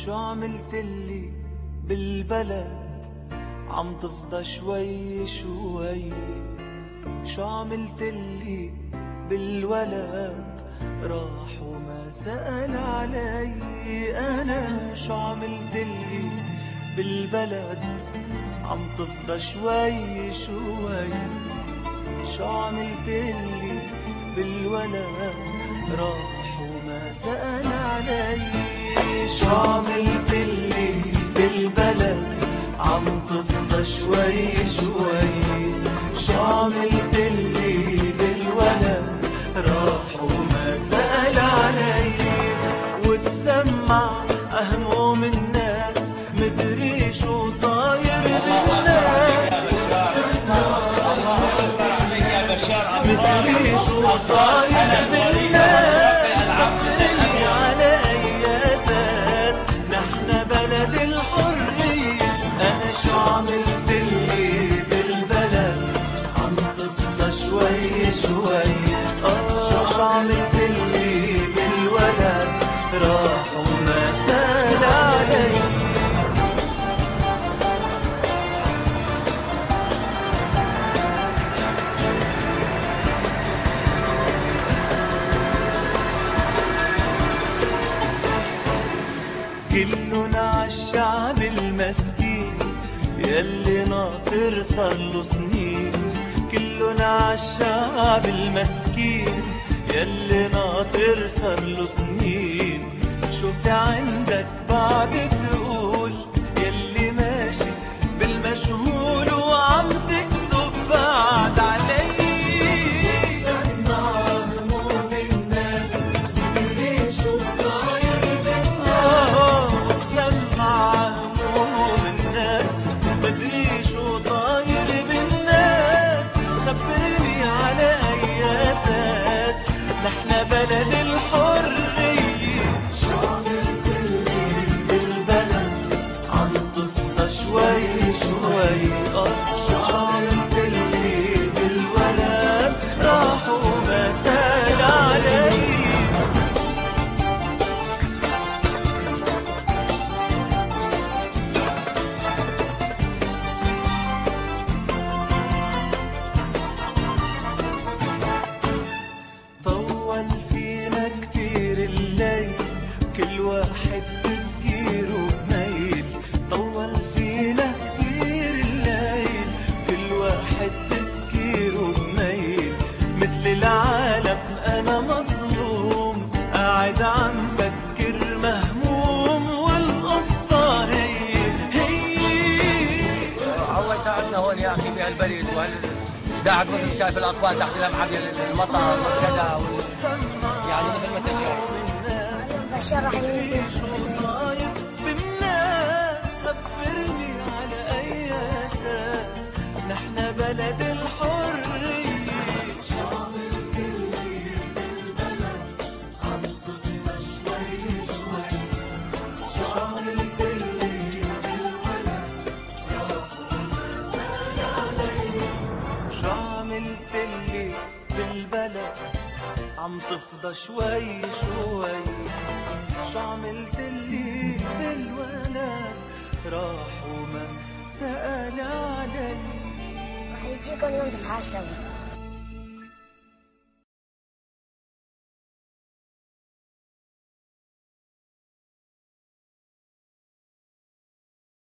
شو عملتلي بالبلد عم تفضى شوي شوي، شو عملتلي بالولد راح وما سأل علي. أنا شو عملتلي بالبلد عم تفضى شوي شوي، شو عملتلي بالولد راح وما سأل علي. شو عملتلي بالبلد عم تفضى شوي شوي، شو عملتلي بالولد راح وما سأل علي. وتسمع هموم الناس مدري شو صاير بالناس، مدري شو صاير بالناس. خبرني على أي أساس نحن بلد الحرية. أنا شو عملتلي بالبلد عم تفضى شوي شوي، شو عملتلي بالولد راح وما سأل علي. كلنا عالشعب المسكين يلي ناطر صارله سنين، كلنا عالشعب المسكين يلي ناطر صارله سنين. شو في عندك بعد تقول يلي ماشي بالمجهول وعم تكذب بعد علي. نحن بلد الحرية. شو عملتلي بالبلد عم تفضى شوي شوي، شو عملتلي بالولد راح وما سأل علي. طول فينا كتير الليل كل واحد تفكيره بميل، طول فينا كتير الليل كل واحد تفكيره بميل. مثل العالم أنا مظلوم قاعد عم فكر مهموم والقصة هي. الله يساعدنا هون يا أخي بهالبلد قاعد مثل شايف الاطفال تحت الامعاء المطر وكذا يعني مثل ما انت شايف. بشار راح ينزل بالناس. خبرني على اي اساس نحن بلد الحريه. شو عملتلي بالبلد عم تفضى شوي شوي، شو عملتلي بالولد راح وما سأل علي. شو عملتلي بالبلد عم تفضى شوي شوي، شو عملتلي بالولد راح وما سأل علي. راح يجيكم يوم تتحاسبوا.